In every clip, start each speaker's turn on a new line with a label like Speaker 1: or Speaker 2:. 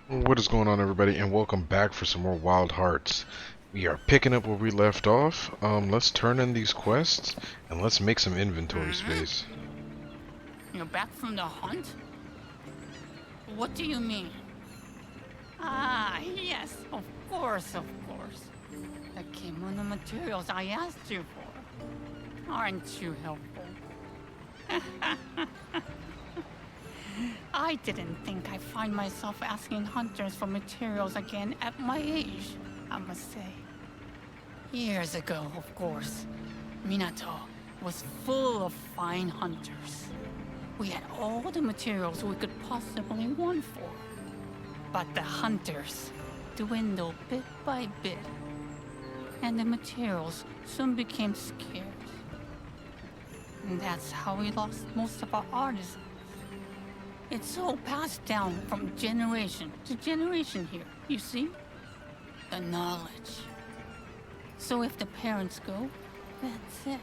Speaker 1: What is going on, everybody, and welcome back for some more Wild Hearts. We are picking up where we left off. Let's turn in these quests and let's make some inventory space.
Speaker 2: You're back from the hunt? What do you mean? Ah, yes, of course, of course. The kimono materials I asked you for. Aren't you helpful? I didn't think I'd find myself asking hunters for materials again at my age, I must say. Years ago, of course, Minato was full of fine hunters. We had all the materials we could possibly want for. But the hunters dwindled bit by bit, and the materials soon became scarce. And that's how we lost most of our artisans. It's all passed down from generation to generation here, you see? The knowledge. So if the parents go, that's it.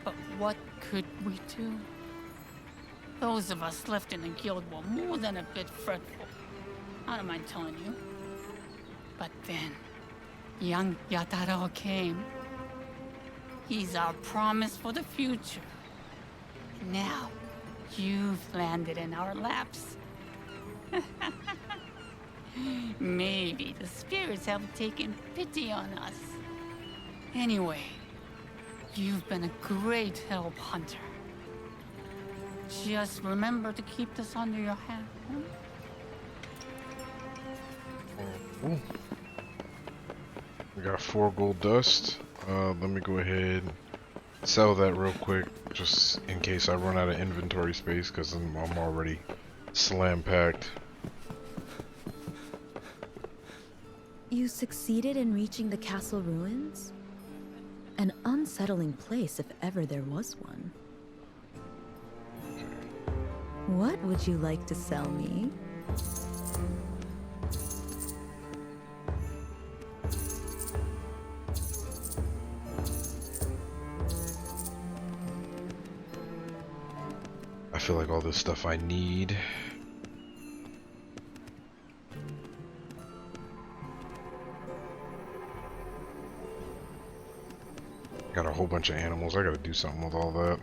Speaker 2: But what could we do? Those of us left in the guild were more than a bit fretful. I don't mind telling you. But then, young Yataro came. He's our promise for the future. Now, you've landed in our laps. Maybe the spirits have taken pity on us. Anyway, you've been a great help, Hunter. Just remember to keep this under your hat, huh?
Speaker 1: Cool. We got 4 gold dust. Let me go ahead and sell that real quick, just in case I run out of inventory space, because I'm already slam packed.
Speaker 3: You succeeded in reaching the castle ruins? An unsettling place if ever there was one. What would you like to sell me?
Speaker 1: I feel like all this stuff I need. Got a whole bunch of animals. I gotta do something with all that.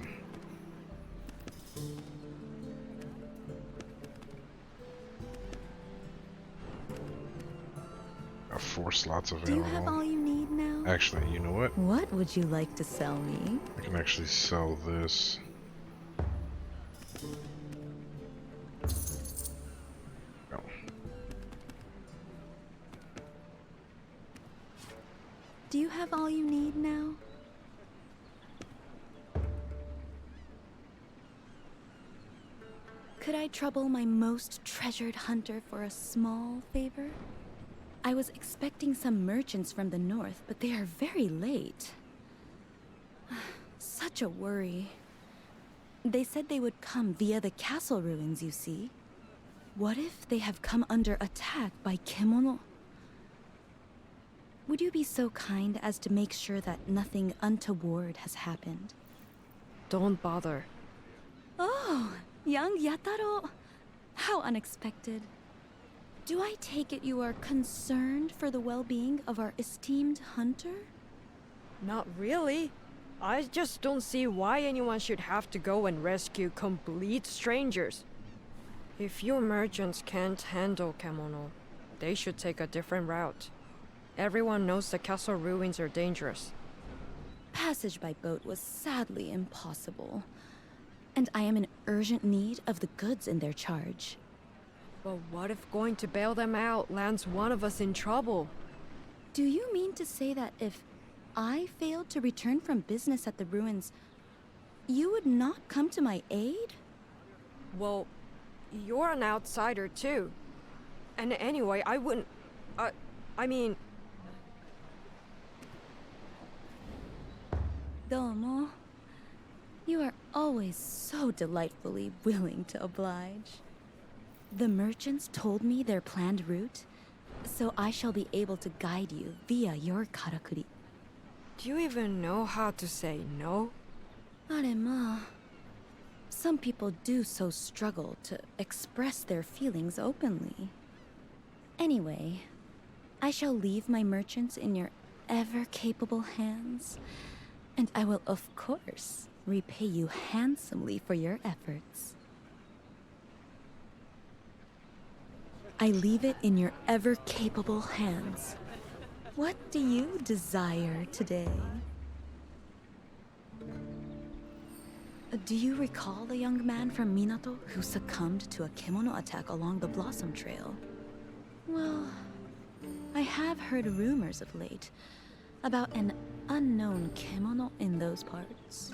Speaker 1: Got 4 slots
Speaker 3: Do you have
Speaker 1: available.
Speaker 3: all you need now?
Speaker 1: Actually, you know what?
Speaker 3: What would you like to sell me?
Speaker 1: I can actually sell this. No.
Speaker 3: Do you have all you need now? Could I trouble my most treasured hunter for a small favor? I was expecting some merchants from the north, but they are very late. Such a worry. They said they would come via the castle ruins, you see. What if they have come under attack by kimono? Would you be so kind as to make sure that nothing untoward has happened?
Speaker 4: Don't bother.
Speaker 3: Oh, young Yataro. How unexpected. Do I take it you are concerned for the well-being of our esteemed hunter?
Speaker 4: Not really. I just don't see why anyone should have to go and rescue complete strangers. If your merchants can't handle kimono, they should take a different route. Everyone knows the castle ruins are dangerous.
Speaker 3: Passage by boat was sadly impossible. And I am in urgent need of the goods in their charge.
Speaker 4: But what if going to bail them out lands one of us in trouble?
Speaker 3: Do you mean to say that if I failed to return from business at the ruins, you would not come to my aid?
Speaker 4: Well, you're an outsider too. And anyway, I wouldn't... I mean...
Speaker 3: Domo. You are always so delightfully willing to oblige. The merchants told me their planned route, so I shall be able to guide you via your karakuri.
Speaker 4: Do you even know how to say no?
Speaker 3: あれまあ。Some people do so struggle to express their feelings openly. Anyway, I shall leave my merchants in your ever-capable hands, and I will, of course, repay you handsomely for your efforts. I leave it in your ever-capable hands. What do you desire today? Do you recall the young man from Minato who succumbed to a kimono attack along the Blossom Trail? Well, I have heard rumors of late about an unknown kimono in those parts.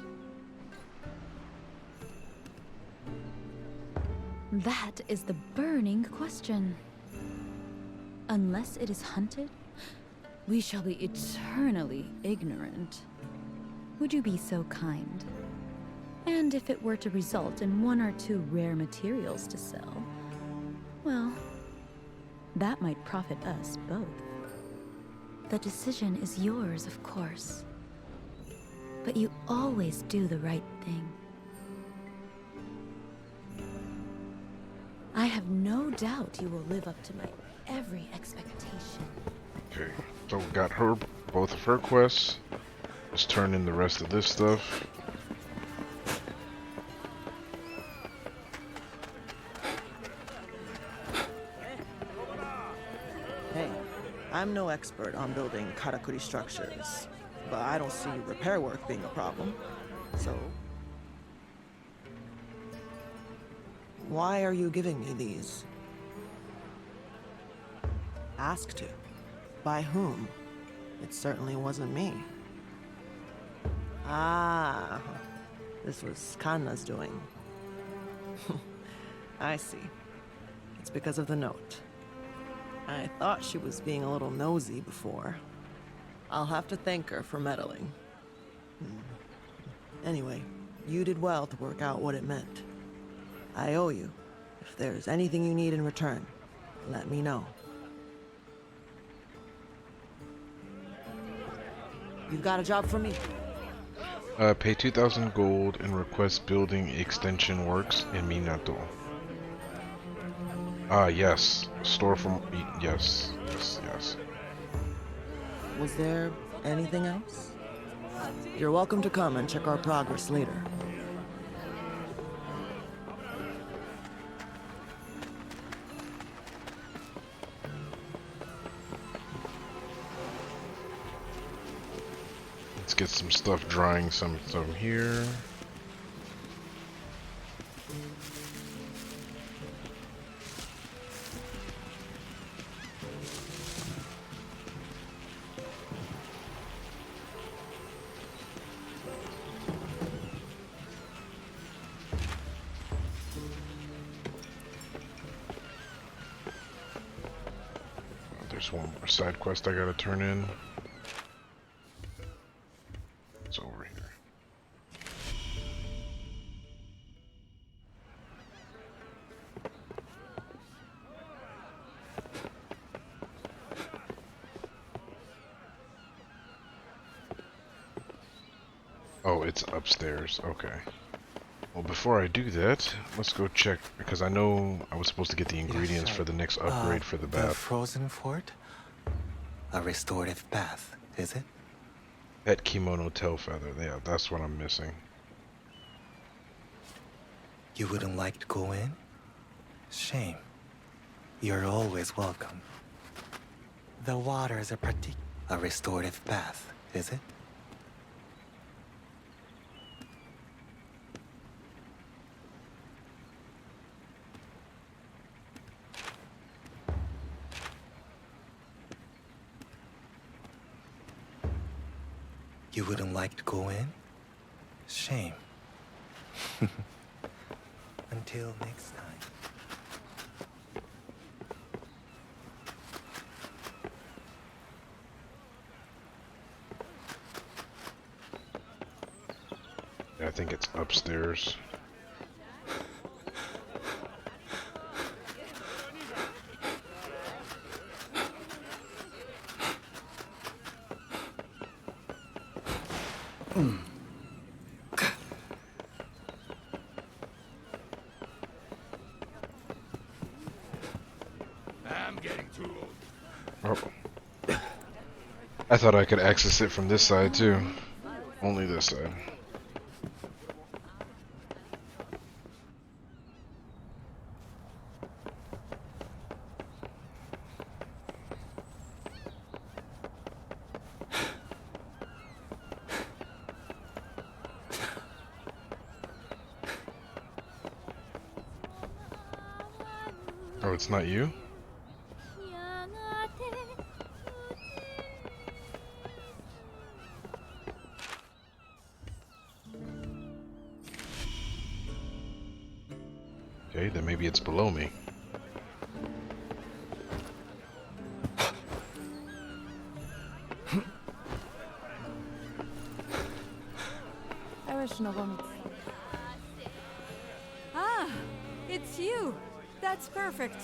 Speaker 3: That is the burning question. Unless it is hunted, we shall be eternally ignorant. Would you be so kind? And if it were to result in 1 or 2 rare materials to sell, well, that might profit us both. The decision is yours, of course. But you always do the right thing. I have no doubt you will live up to my every expectation.
Speaker 1: Okay, so we got her, both of her quests. Let's turn in the rest of this stuff.
Speaker 5: Hey, I'm no expert on building karakuri structures, but I don't see repair work being a problem. So, why are you giving me these? Asked to. By whom? It certainly wasn't me. Ah, this was Kanna's doing. I see. It's because of the note. I thought she was being a little nosy before. I'll have to thank her for meddling. Anyway, you did well to work out what it meant. I owe you. If there's anything you need in return, let me know. You've got a job for me.
Speaker 1: Pay 2,000 gold and request building extension works in Minato. Yes. Store from... Yes.
Speaker 5: Was there anything else? You're welcome to come and check our progress later.
Speaker 1: Let's get some stuff drying some here. There's one more side quest I gotta turn in. It's over here. Oh, it's upstairs. Okay. Well, before I do that, let's go check, because I know I was supposed to get the ingredients for the next upgrade for the
Speaker 6: The
Speaker 1: bath.
Speaker 6: frozen fort? A restorative bath, is it?
Speaker 1: Pet kimono tail feather. Yeah, that's what I'm missing.
Speaker 6: You wouldn't like to go in? Shame. You're always welcome. The water is a restorative bath, is it? You wouldn't like to go in? Shame. Until next time.
Speaker 1: Yeah, I think it's upstairs. Oh. I thought I could access it from this side too. Only this side. Oh, it's not you? Okay, then maybe it's below me.
Speaker 7: Ah, it's you. That's perfect.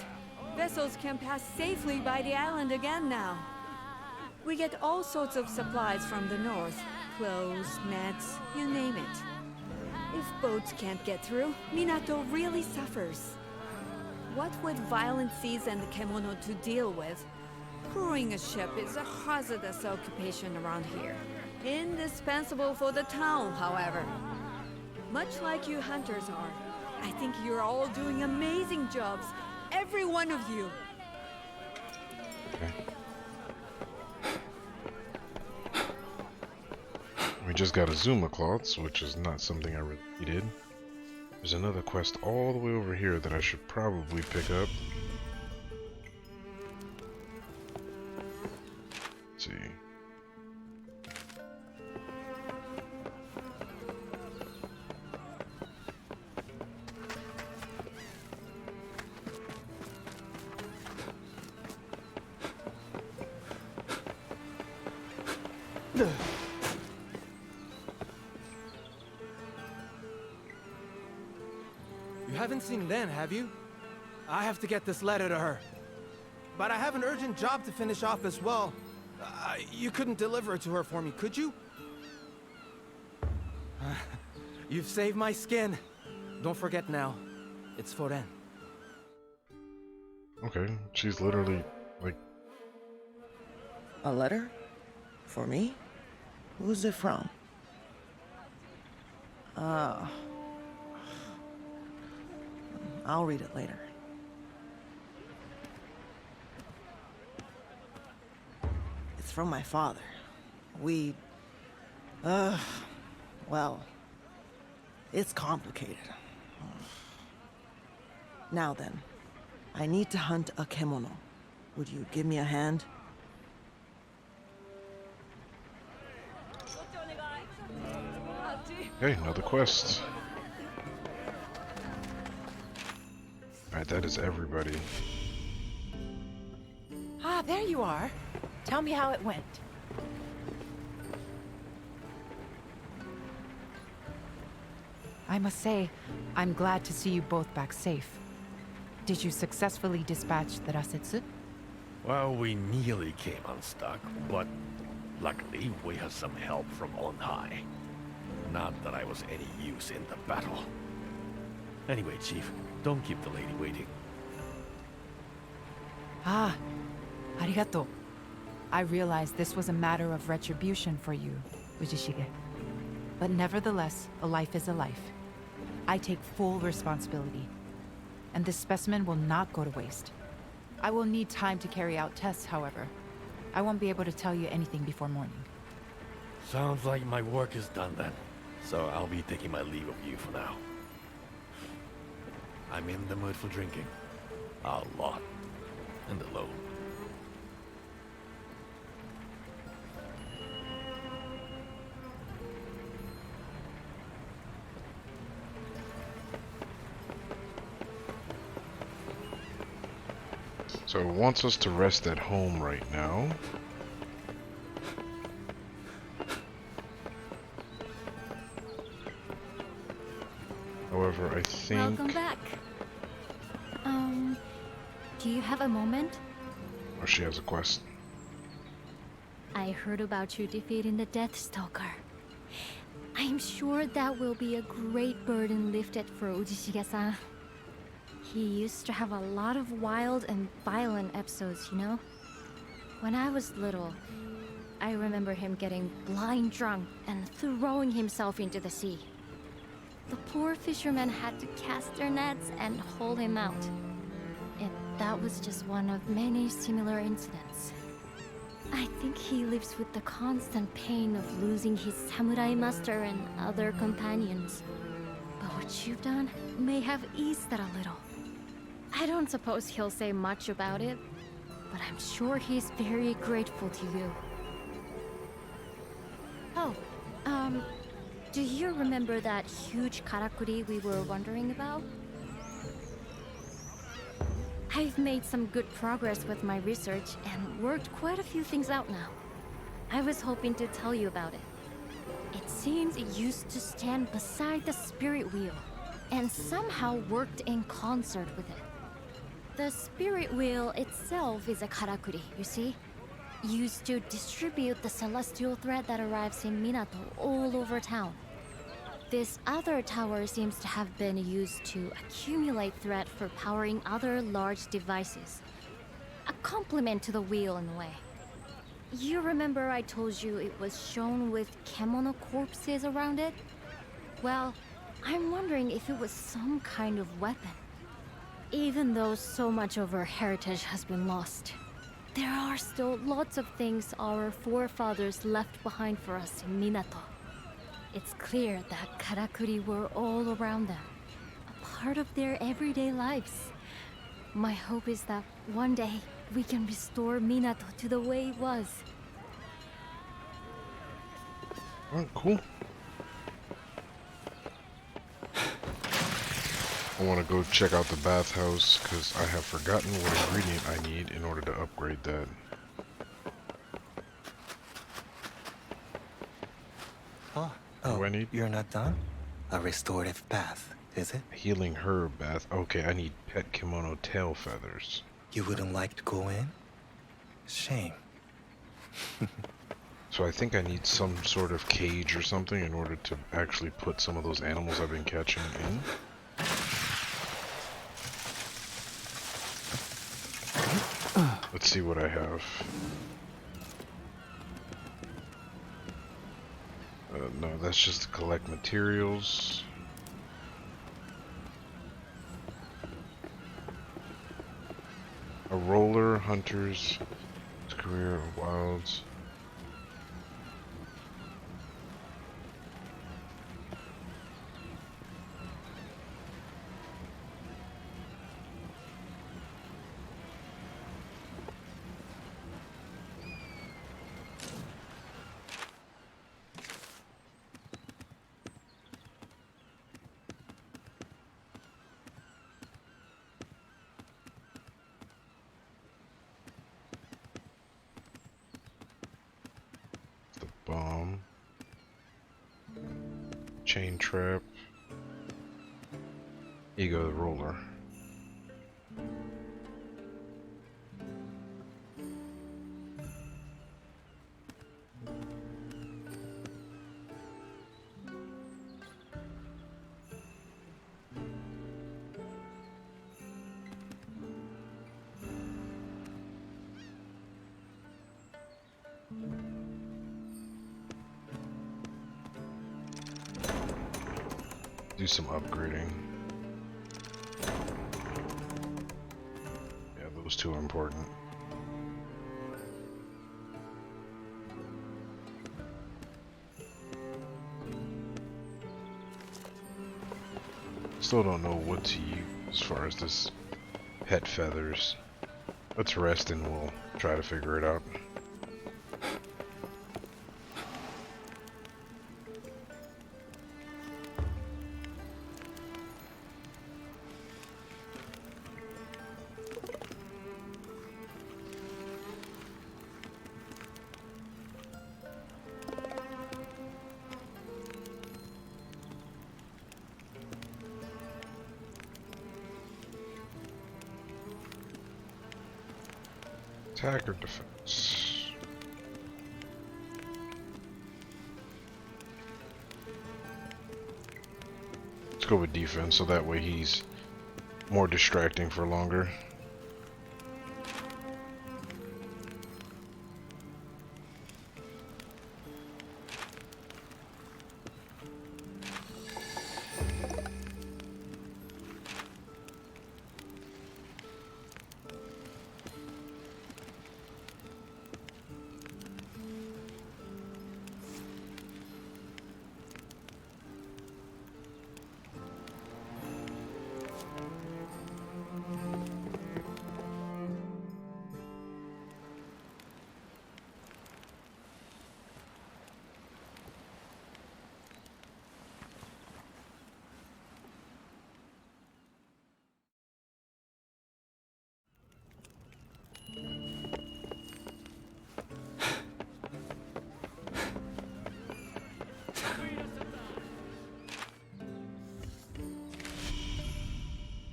Speaker 7: Vessels can pass safely by the island again now. We get all sorts of supplies from the north. Clothes, nets, you name it. If boats can't get through, Minato really suffers. What with violent seas and the kemono to deal with, crewing a ship is a hazardous occupation around here. Indispensable for the town, however. Much like you hunters are. I think you're all doing amazing jobs. Every one of you.
Speaker 1: Okay. We just got Azuma cloths, which is not something I really needed. There's another quest all the way over here that I should probably pick up. Let's see.
Speaker 8: You haven't seen Len, have you? I have to get this letter to her. But I have an urgent job to finish off as well. You couldn't deliver it to her for me, could you? You've saved my skin. Don't forget now. It's for Ren.
Speaker 1: Okay, she's literally like...
Speaker 5: A letter? For me? Who's it from? I'll read it later. It's from my father. Well, it's complicated. Now then, I need to hunt a kemono. Would you give me a hand?
Speaker 1: Okay, another quest. Alright, that is everybody.
Speaker 9: Ah, there you are. Tell me how it went. I must say, I'm glad to see you both back safe. Did you successfully dispatch the Rasetsu?
Speaker 10: Well, we nearly came unstuck, but luckily we had some help from on high. Not that I was any use in the battle. Anyway, Chief, don't keep the lady waiting.
Speaker 9: Ah, arigato. I realized this was a matter of retribution for you, Ujishige. But nevertheless, a life is a life. I take full responsibility. And this specimen will not go to waste. I will need time to carry out tests, however. I won't be able to tell you anything before morning.
Speaker 10: Sounds like my work is done then. So I'll be taking my leave of you for now. I'm in the mood for drinking. A lot. And alone.
Speaker 1: So it wants us to rest at home right now. However, I think...
Speaker 3: Welcome back. Do you have a moment?
Speaker 1: Oh, she has a quest.
Speaker 3: I heard about you defeating the Deathstalker. I'm sure that will be a great burden lifted for Ujishige-san.
Speaker 11: He used to have a lot of wild and violent episodes, you know? When I was little, I remember him getting blind drunk and throwing himself into the sea. The poor fishermen had to cast their nets and haul him out. And that was just one of many similar incidents. I think he lives with the constant pain of losing his samurai master and other companions. But what you've done may have eased that a little. I don't suppose he'll say much about it, but I'm sure he's very grateful to you. Oh, do you remember that huge karakuri we were wondering about? I've made some good progress with my research and worked quite a few things out now. I was hoping to tell you about it. It seems it used to stand beside the spirit wheel and somehow worked in concert with it. The spirit wheel itself is a karakuri, you see? Used to distribute the celestial thread that arrives in Minato all over town. This other tower seems to have been used to accumulate thread for powering other large devices. A complement to the wheel in a way. You remember I told you it was shown with kemono corpses around it? Well, I'm wondering if it was some kind of weapon. Even though so much of our heritage has been lost, there are still lots of things our forefathers left behind for us in Minato. It's clear that karakuri were all around them, a part of their everyday lives. My hope is that one day we can restore Minato to the way it was.
Speaker 1: Oh, cool. I want to go check out the bathhouse because I have forgotten what ingredient I need in order to upgrade that.
Speaker 6: Oh,
Speaker 1: do I need?
Speaker 6: You're not done? A restorative bath, is it?
Speaker 1: Healing herb bath. Okay, I need pet kimono tail feathers.
Speaker 6: You wouldn't like to go in? Shame.
Speaker 1: So I think I need some sort of cage or something in order to actually put some of those animals I've been catching in. Let's see what I have. No, that's just to collect materials. A roller, hunters, career of wilds. Bomb, chain trap, ego the roller. Do some upgrading. Yeah, those two are important. Still don't know what to use as far as this pet feathers. Let's rest and we'll try to figure it out. Attack or defense? Let's go with defense, so that way he's more distracting for longer.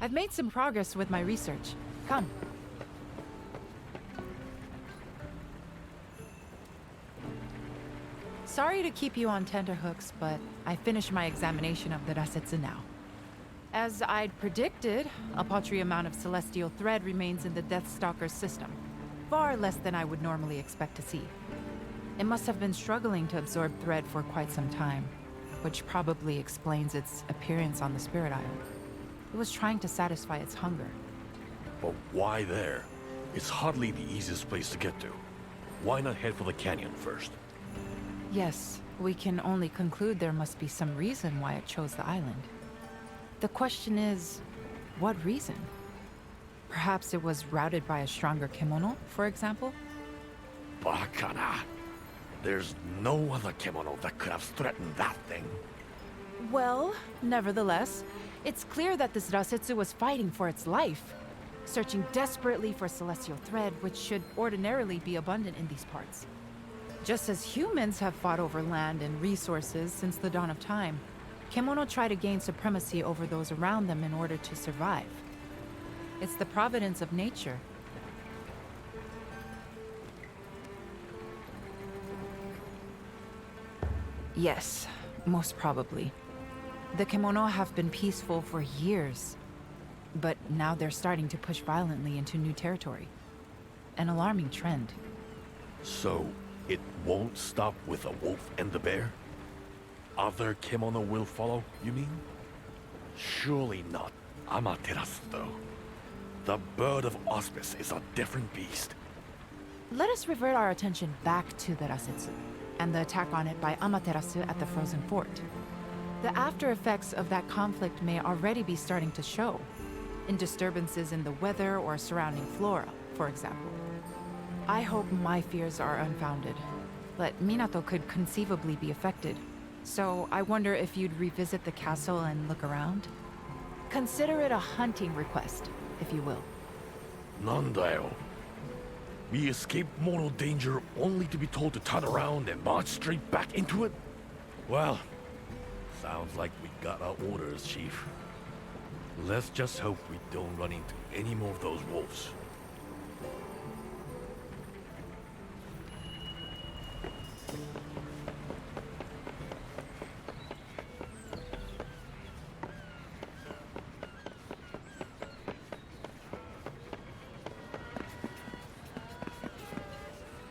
Speaker 9: I've made some progress with my research. Come. Sorry to keep you on tenterhooks, but I finished my examination of the Rasetsu now. As I'd predicted, a paltry amount of celestial thread remains in the Deathstalker's system. Far less than I would normally expect to see. It must have been struggling to absorb thread for quite some time, which probably explains its appearance on the Spirit Isle. It was trying to satisfy its hunger.
Speaker 10: But why there? It's hardly the easiest place to get to. Why not head for the canyon first?
Speaker 9: Yes, we can only conclude there must be some reason why it chose the island. The question is, what reason? Perhaps it was routed by a stronger kimono, for example?
Speaker 10: Bakana! There's no other kimono that could have threatened that thing.
Speaker 9: Well, nevertheless, it's clear that this Rasetsu was fighting for its life, searching desperately for celestial thread, which should ordinarily be abundant in these parts. Just as humans have fought over land and resources since the dawn of time, kimono try to gain supremacy over those around them in order to survive. It's the providence of nature. Yes, most probably. The kimono have been peaceful for years, but now they're starting to push violently into new territory. An alarming trend.
Speaker 10: So, it won't stop with a wolf and the bear? Other kimono will follow, you mean? Surely not Amaterasu, though. The bird of auspice is a different beast.
Speaker 9: Let us revert our attention back to the Rasetsu, and the attack on it by Amaterasu at the Frozen Fort. The after effects of that conflict may already be starting to show, in disturbances in the weather or surrounding flora, for example. I hope my fears are unfounded, but Minato could conceivably be affected. So I wonder if you'd revisit the castle and look around? Consider it a hunting request, if you will.
Speaker 10: Nandayo. We escaped mortal danger only to be told to turn around and march straight back into it? Well, sounds like we got our orders, Chief. Let's just hope we don't run into any more of those wolves.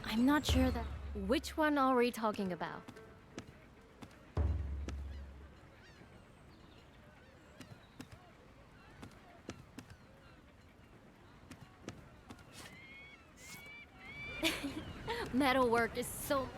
Speaker 11: I'm not sure that... Which one are we talking about? Metalwork is so...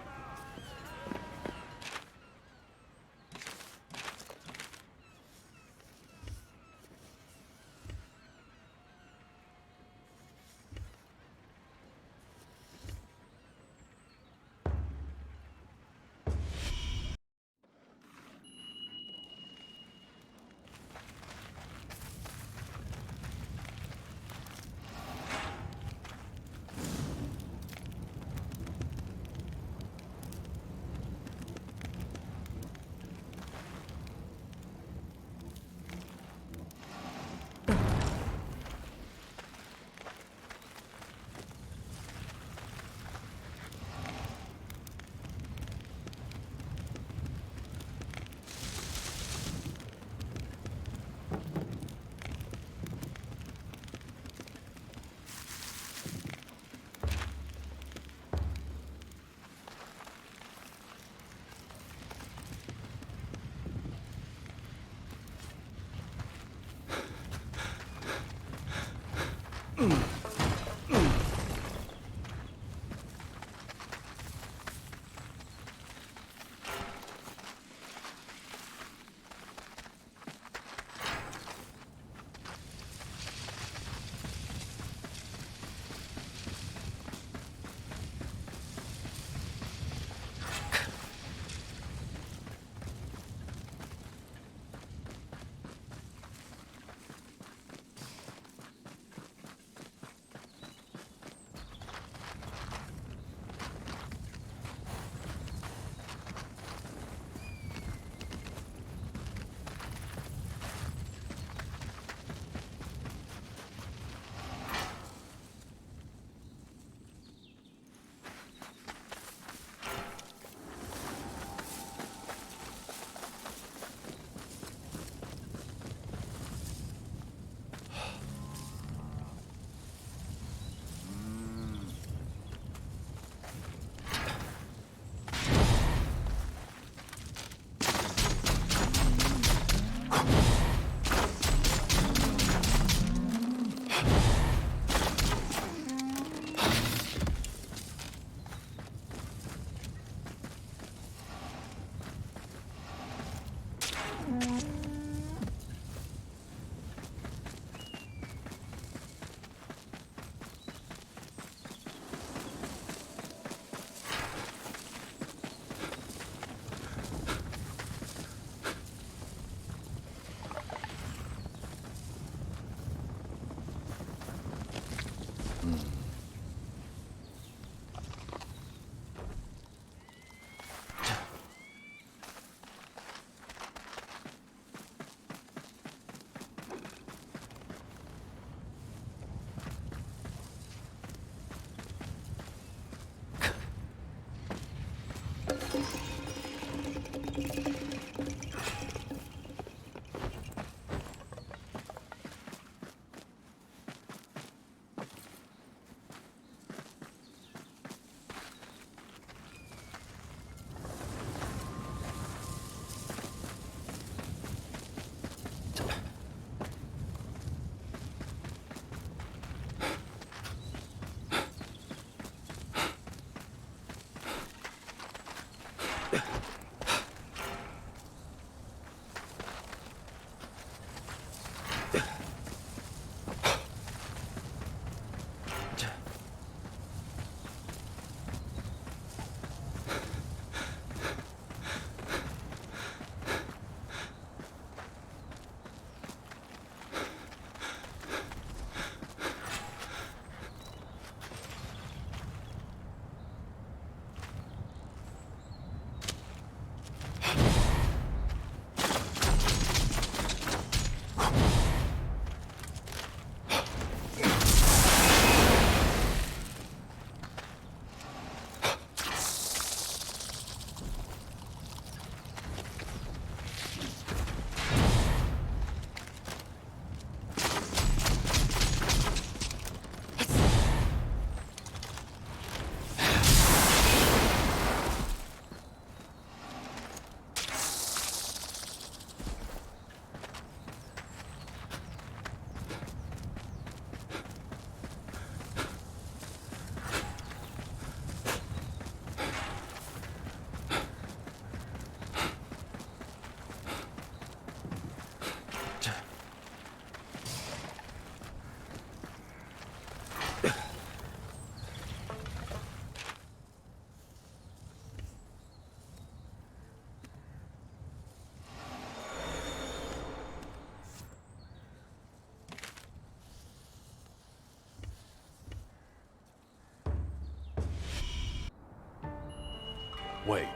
Speaker 10: Wait,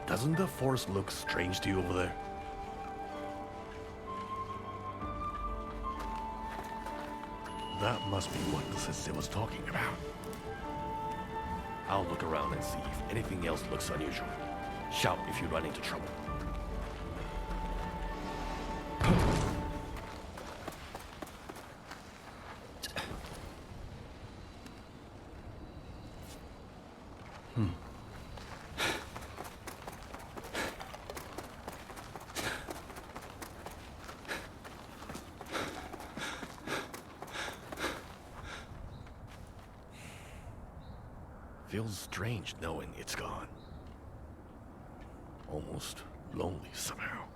Speaker 10: doesn't the forest look strange to you over there? That must be what the Sensei was talking about. I'll look around and see if anything else looks unusual. Shout if you run into trouble. Feels strange knowing it's gone. Almost lonely somehow.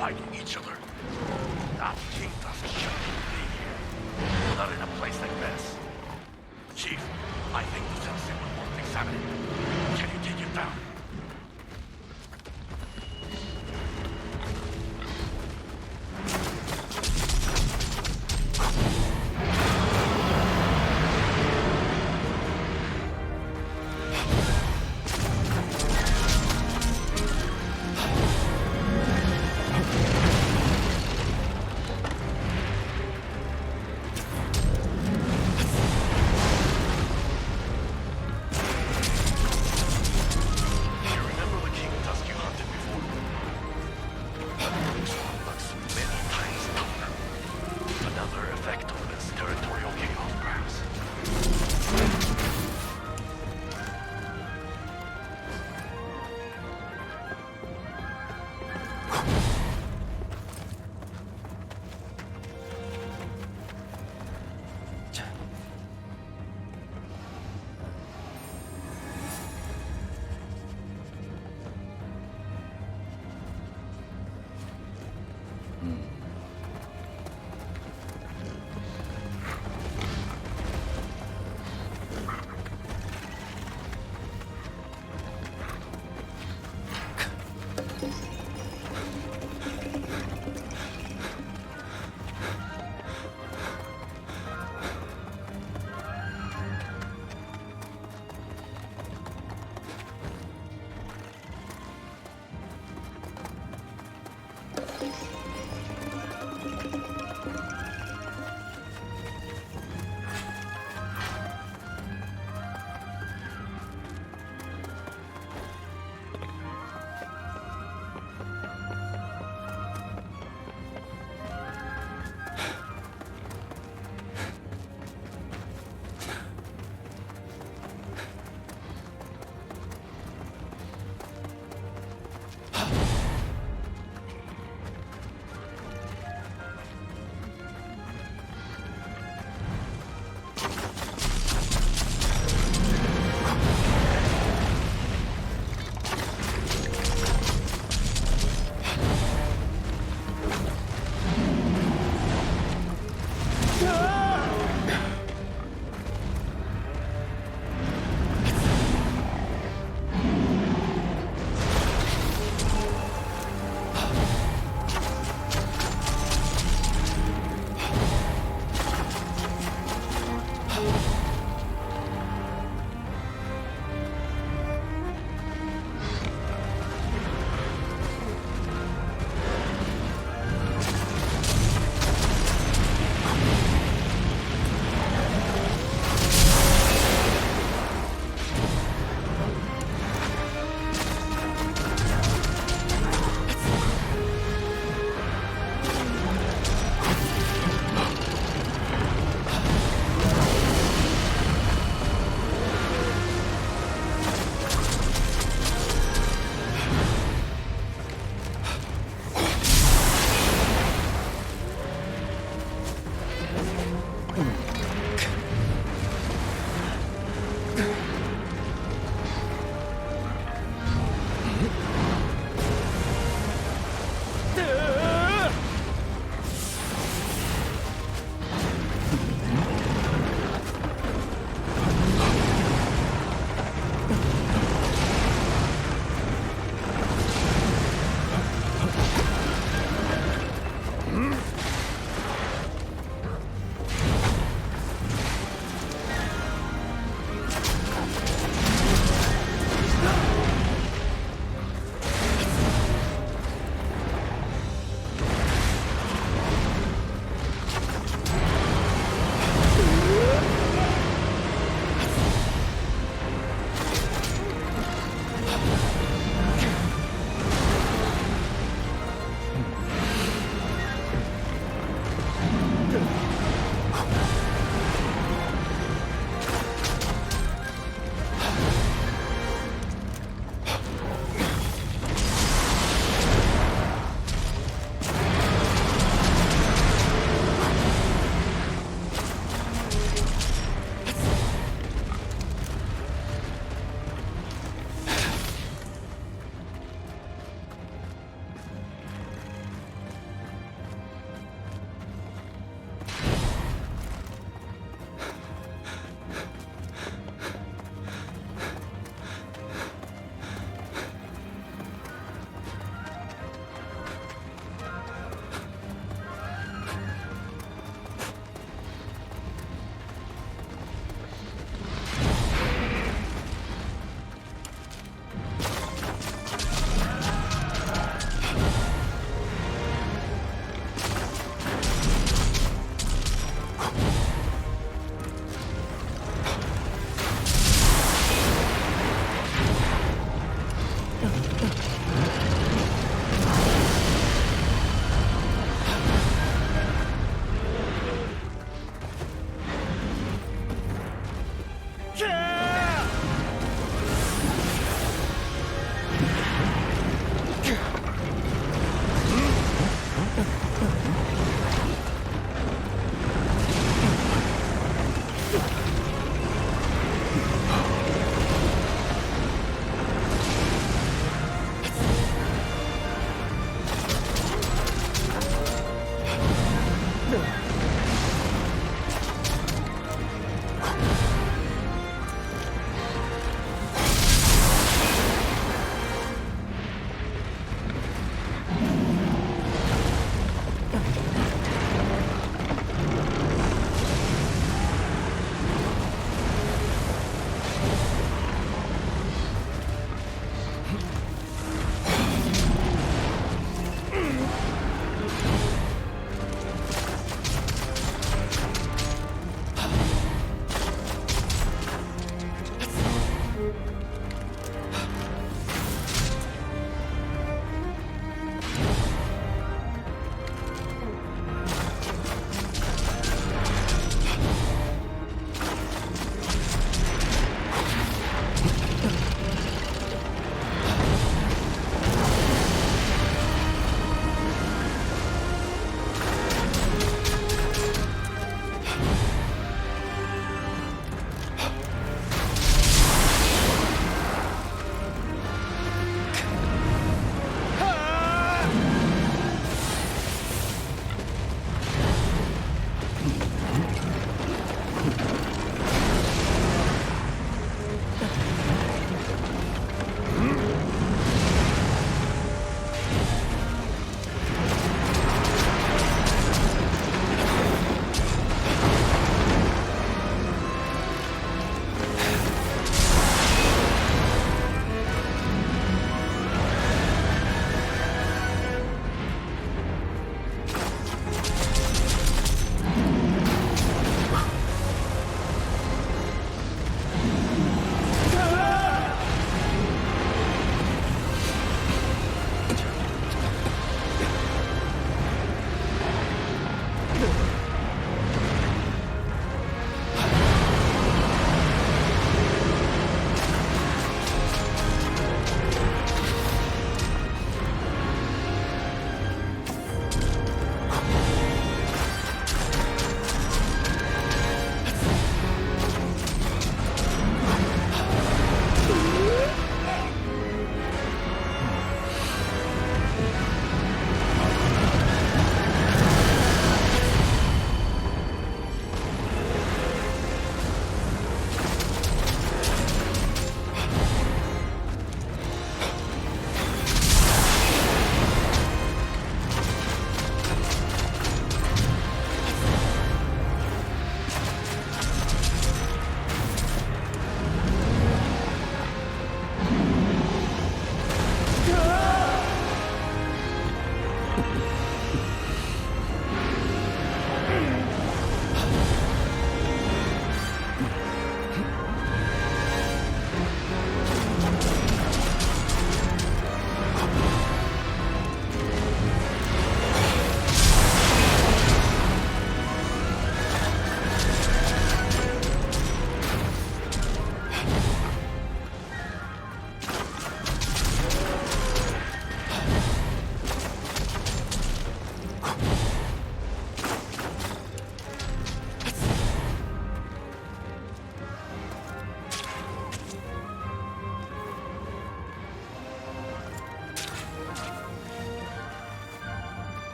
Speaker 10: fighting each other. That kingdom shouldn't be here. Not in a place like this. Chief, I think the sensei would worth examining. Can you take it down?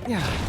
Speaker 8: Yeah.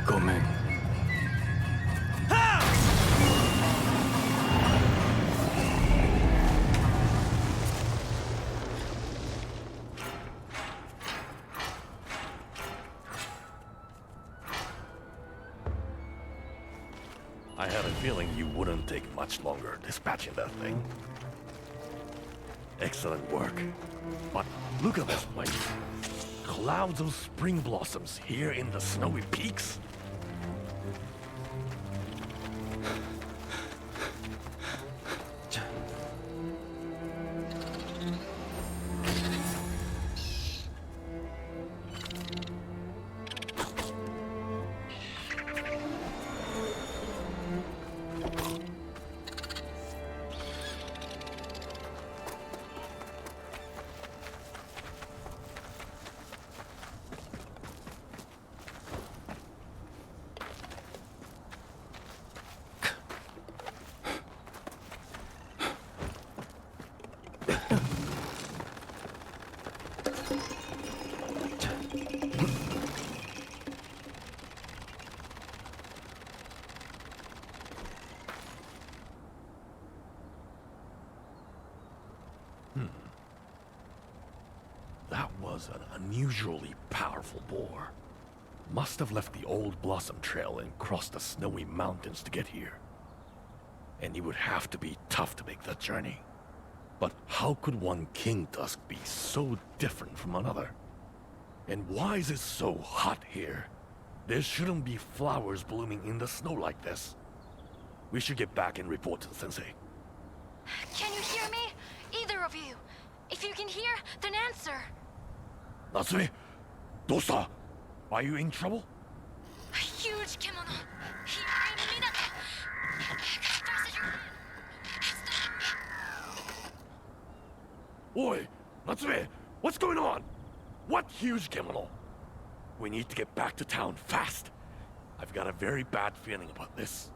Speaker 12: Gomen.
Speaker 10: I had a feeling you wouldn't take much longer dispatching that thing. Excellent work. But look at this place. Clouds of spring blossoms here in the snowy peaks. That was an unusually powerful boar. Must have left the old Blossom Trail and crossed the snowy mountains to get here. And he would have to be tough to make that journey. But how could one King Tusk be so different from another? And why is it so hot here? There shouldn't be flowers blooming in the snow like this. We should get back and report to the sensei.
Speaker 11: Can you hear me? Either of you. If you can hear, then answer.
Speaker 10: Natsume, dosta? Are you in trouble?
Speaker 11: A huge kimono. Here in Minato. As fast as you can.
Speaker 10: Oi, Natsume, what's going on? What huge kimono? We need to get back to town fast. I've got a very bad feeling about this.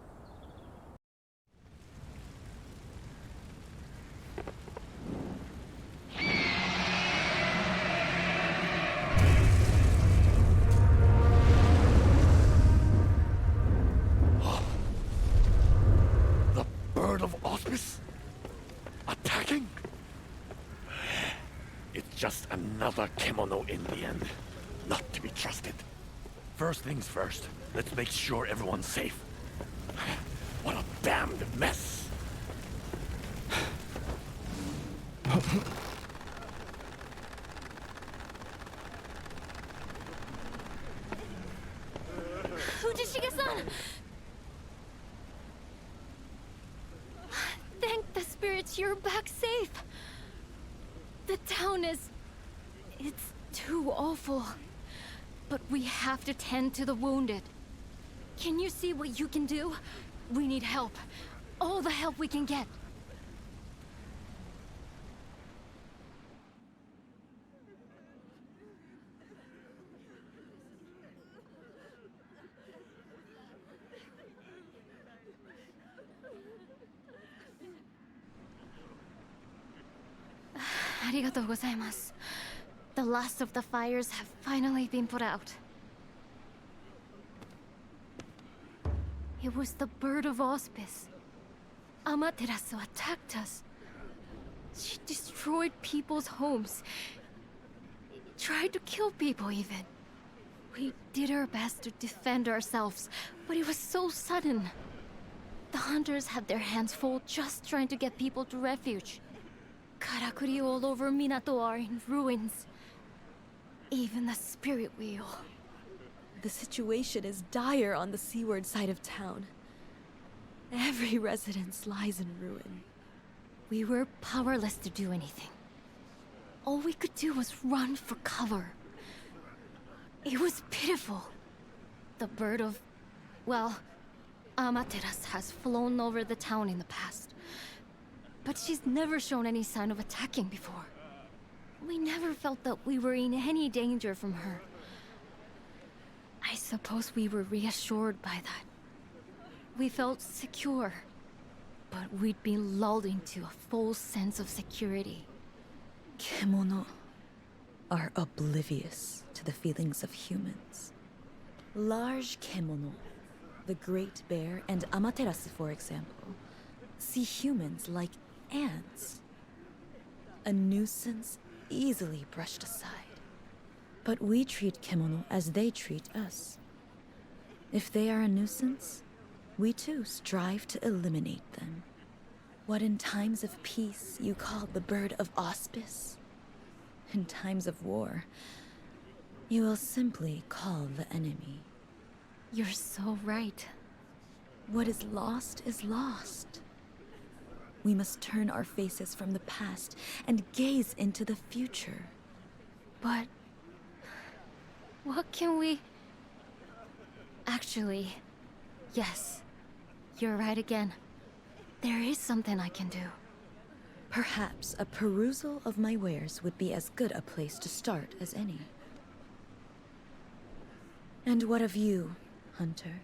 Speaker 10: The bird of auspice? Attacking? It's just another kimono in the end. Not to be trusted. First things first, let's make sure everyone's safe. What a damned mess!
Speaker 11: Fujishige-san! Thank the spirits you're back safe. The town is... it's too awful. But we have to tend to the wounded. Can you see what you can do? We need help. All the help we can get. Arigatou gozaimasu. The last of the fires have finally been put out. It was the bird of auspice. Amaterasu attacked us. She destroyed people's homes. Tried to kill people even. We did our best to defend ourselves, but it was so sudden. The hunters had their hands full just trying to get people to refuge. Karakuri all over Minato are in ruins. Even the spirit wheel.
Speaker 3: The situation is dire on the seaward side of town. Every residence lies in ruin.
Speaker 11: We were powerless to do anything. All we could do was run for cover. It was pitiful. The bird of... well, Amaterasu has flown over the town in the past. but she's never shown any sign of attacking before. We never felt that we were in any danger from her. I suppose we were reassured by that. We felt secure, but we'd been lulled into a false sense of security.
Speaker 3: Kemono are oblivious to the feelings of humans. Large kemono, the Great Bear and Amaterasu, for example, see humans like ants. A nuisance easily brushed aside. But we treat kemono as they treat us. If they are a nuisance, we too strive to eliminate them. What in times of peace you call the bird of auspice, in times of war, you will simply call the enemy.
Speaker 11: You're so right.
Speaker 3: What is lost is lost. We must turn our faces from the past and gaze into the future.
Speaker 11: But what can we... Actually, yes, you're right again. There is something I can do.
Speaker 3: Perhaps a perusal of my wares would be as good a place to start as any. And what of you, Hunter?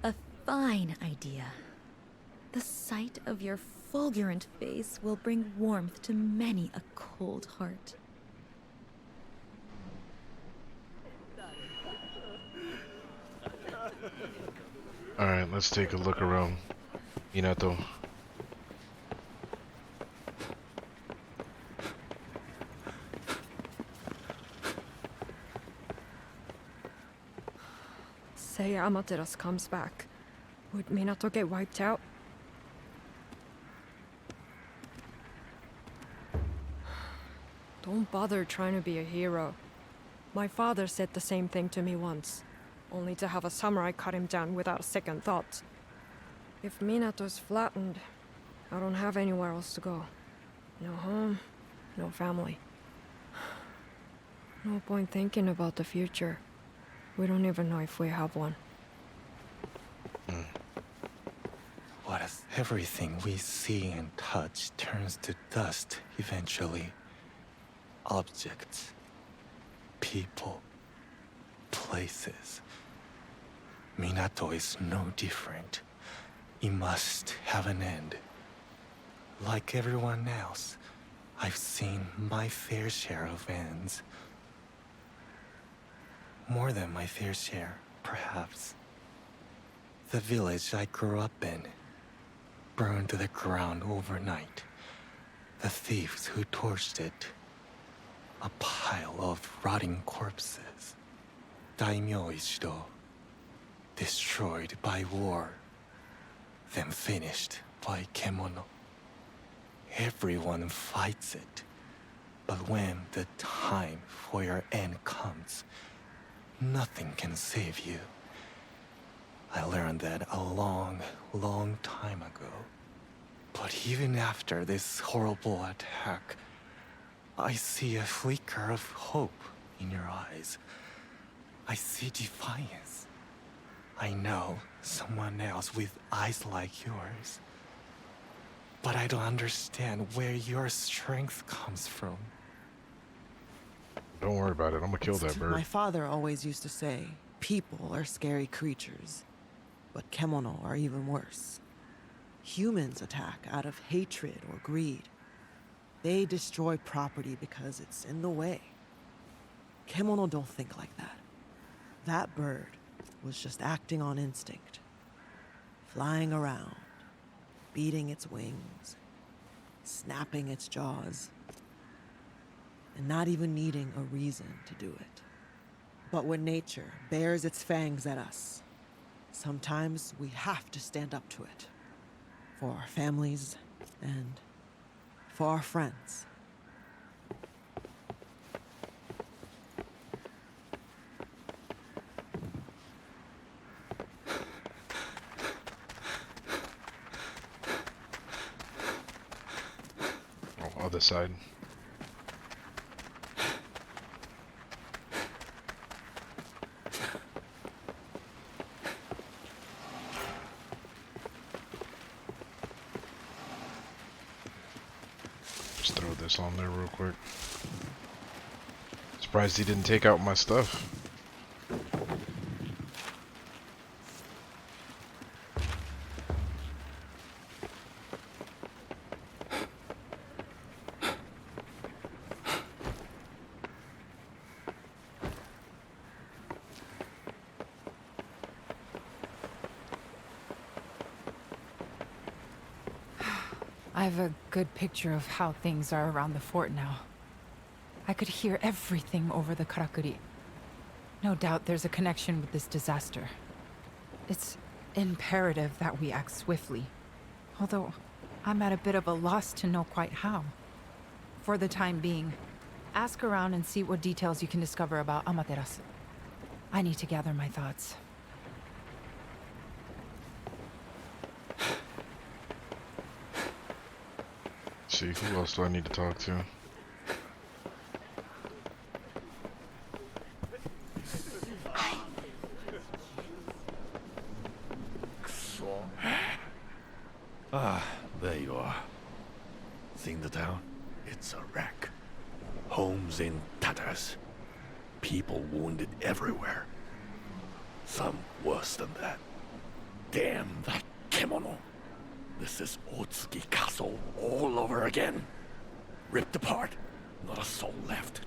Speaker 3: A fine idea. The sight of your fulgurant face will bring warmth to many a cold heart.
Speaker 1: Alright, let's take a look around. Minato.
Speaker 4: Say Amaterasu comes back. Would Minato get wiped out? Don't bother trying to be a hero. My father said the same thing to me once, only to have a samurai cut him down without a second thought. If Minato's flattened, I don't have anywhere else to go. No home, no family. No point thinking about the future. We don't even know if we have one.
Speaker 6: What if everything we see and touch turns to dust eventually? Objects, people, places. Minato is no different. It must have an end. Like everyone else, I've seen my fair share of ends. More than my fair share, perhaps. The village I grew up in burned to the ground overnight. The thieves who torched it, a pile of rotting corpses. Daimyo Ishido, destroyed by war, then finished by kemono. Everyone fights it, but when the time for your end comes, nothing can save you. I learned that a long, long time ago. But even after this horrible attack, I see a flicker of hope in your eyes. I see defiance. I know someone else with eyes like yours. But I don't understand where your strength comes from.
Speaker 1: Don't worry about it. I'm gonna kill that bird.
Speaker 5: My father always used to say, people are scary creatures, but kemono are even worse. Humans attack out of hatred or greed. They destroy property because it's in the way. Kemono don't think like that. That bird was just acting on instinct. Flying around, beating its wings, snapping its jaws, and not even needing a reason to do it. But when nature bares its fangs at us, sometimes we have to stand up to it. For our families and for our friends.
Speaker 1: Oh, other side. Just throw this on there real quick. Surprised he didn't take out my stuff.
Speaker 9: I have a good picture of how things are around the fort now. I could hear everything over the karakuri. No doubt there's a connection with this disaster. It's imperative that we act swiftly. Although, I'm at a bit of a loss to know quite how. For the time being, ask around and see what details you can discover about Amaterasu. I need to gather my thoughts.
Speaker 1: See, who else do I need to talk to?
Speaker 10: Ah, there you are. Seen the town? It's a wreck. Homes in tatters. People wounded everywhere. Some worse than that. Damn that kimono. This is Otsuki Castle all over again. Ripped apart. Not a soul left.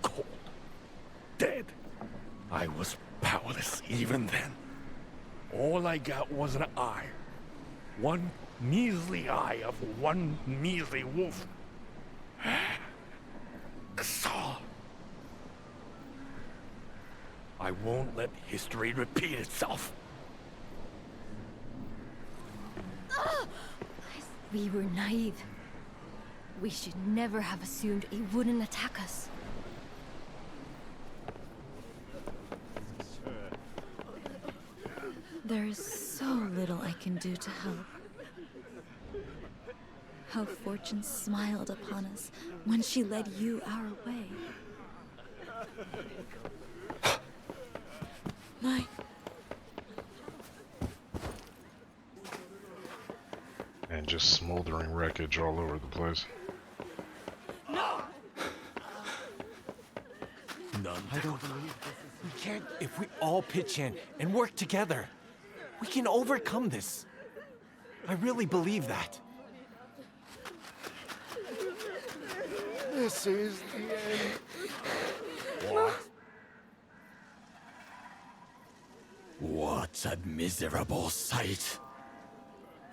Speaker 10: Cold. Dead. I was powerless even then. All I got was an eye. One measly eye of one measly wolf. Saw. I won't let history repeat itself.
Speaker 11: We were naive. We should never have assumed it wouldn't attack us.
Speaker 3: There's so little I can do to help. How fortune smiled upon us when she led you our way. My...
Speaker 1: And just smoldering wreckage all over the place.
Speaker 8: I don't believe this. We can't. If we all pitch in and work together, we can overcome this. I really believe that.
Speaker 6: This is the end.
Speaker 10: What? What a miserable sight.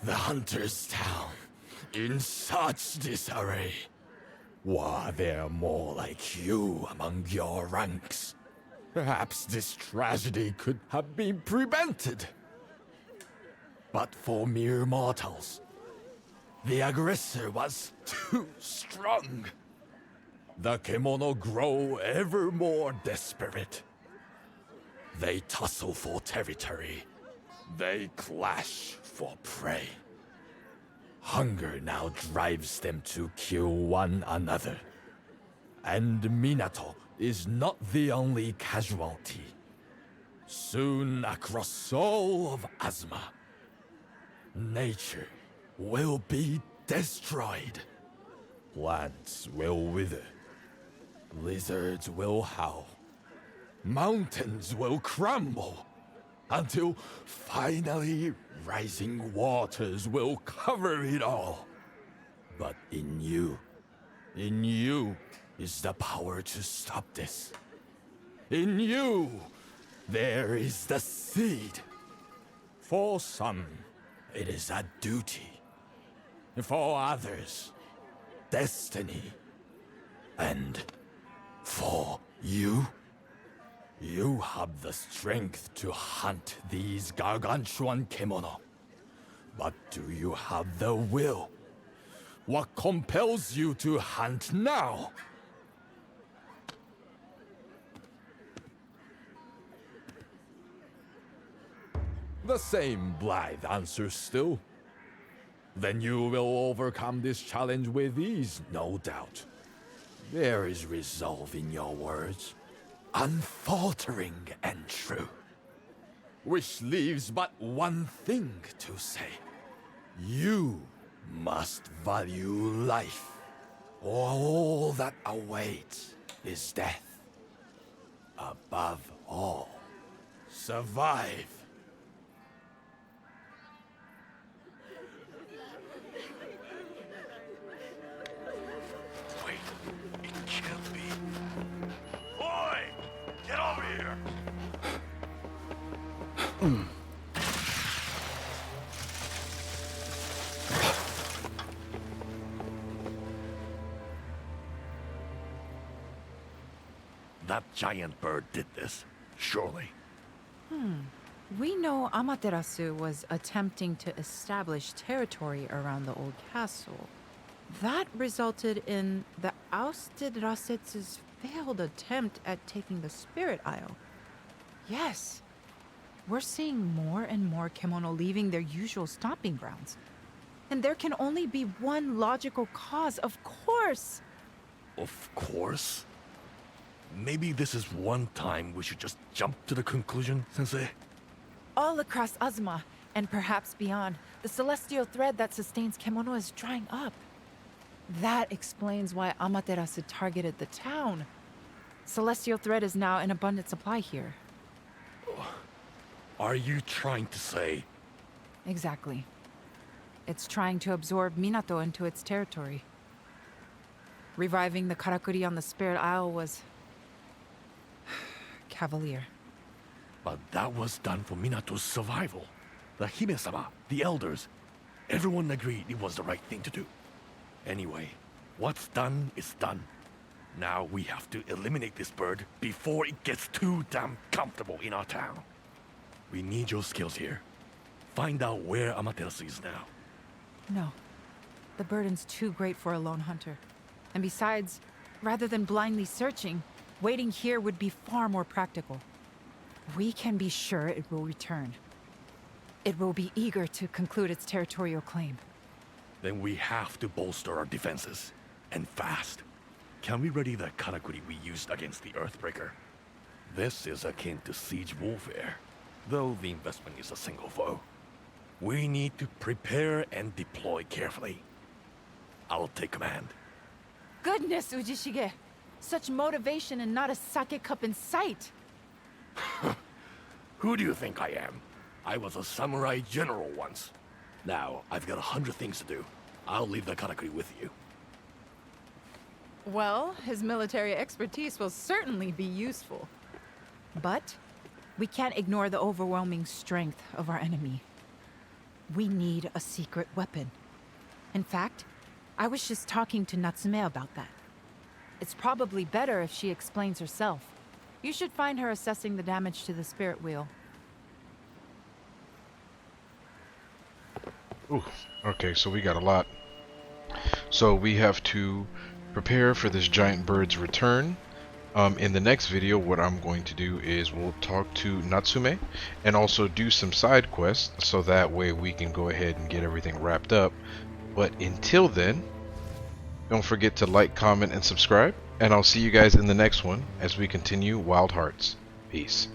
Speaker 10: The hunter's town, in such disarray. Were there more like you among your ranks? Perhaps this tragedy could have been prevented. But for mere mortals, the aggressor was too strong. The kimono grow ever more desperate. They tussle for territory. They clash for prey. Hunger now drives them to kill one another. And Minato is not the only casualty. Soon across all of Azuma, nature will be destroyed. Plants will wither. Lizards will howl. Mountains will crumble. Until finally rising waters will cover it all. But in you is the power to stop this. In you, there is the seed. For some, it is a duty. For others, destiny. And for you, you have the strength to hunt these gargantuan kimono. But do you have the will? What compels you to hunt now? The same blithe answer still. Then you will overcome this challenge with ease, no doubt. There is resolve in your words. Unfaltering and true. Which leaves but one thing to say. You must value life. All that awaits is death. Above all, survive. Wait, it can't be. Boy, get over here! That giant bird did this, surely.
Speaker 9: We know Amaterasu was attempting to establish territory around the old castle. That resulted in the ousted Rasetsu's failed attempt at taking the Spirit Isle. Yes, we're seeing more and more kemono leaving their usual stomping grounds. And there can only be one logical cause, of course!
Speaker 10: Of course. Maybe this is one time we should just jump to the conclusion, Sensei?
Speaker 9: All across Azuma, and perhaps beyond, the celestial thread that sustains kemono is drying up. That explains why Amaterasu targeted the town. Celestial thread is now in abundant supply here.
Speaker 10: Are you trying to say...
Speaker 9: Exactly. It's trying to absorb Minato into its territory. Reviving the Karakuri on the Spirit Isle was... cavalier.
Speaker 10: But that was done for Minato's survival. The Hime-sama, the elders, everyone agreed it was the right thing to do. Anyway, what's done is done. Now we have to eliminate this bird before it gets too damn comfortable in our town. We need your skills here. Find out where Amaterasu is now.
Speaker 9: No. The burden's too great for a lone hunter. And besides, rather than blindly searching, waiting here would be far more practical. We can be sure it will return. It will be eager to conclude its territorial claim.
Speaker 10: Then we have to bolster our defenses. And fast. Can we ready the Karakuri we used against the Earthbreaker? This is akin to siege warfare, though the investment is a single foe. We need to prepare and deploy carefully. I'll take command.
Speaker 9: Goodness, Ujishige! Such motivation and not a sake cup in sight!
Speaker 10: Who do you think I am? I was a samurai general once. Now, I've got 100 things to do. I'll leave the Karakuri with you.
Speaker 9: Well, his military expertise will certainly be useful. But we can't ignore the overwhelming strength of our enemy. We need a secret weapon. In fact, I was just talking to Natsume about that. It's probably better if she explains herself. You should find her assessing the damage to the spirit wheel.
Speaker 1: Ooh, okay, so we got a lot. So we have to prepare for this giant bird's return. In the next video, what I'm going to do is we'll talk to Natsume and also do some side quests so that way we can go ahead and get everything wrapped up. But until then, don't forget to like, comment, and subscribe, and I'll see you guys in the next one as we continue Wild Hearts. Peace.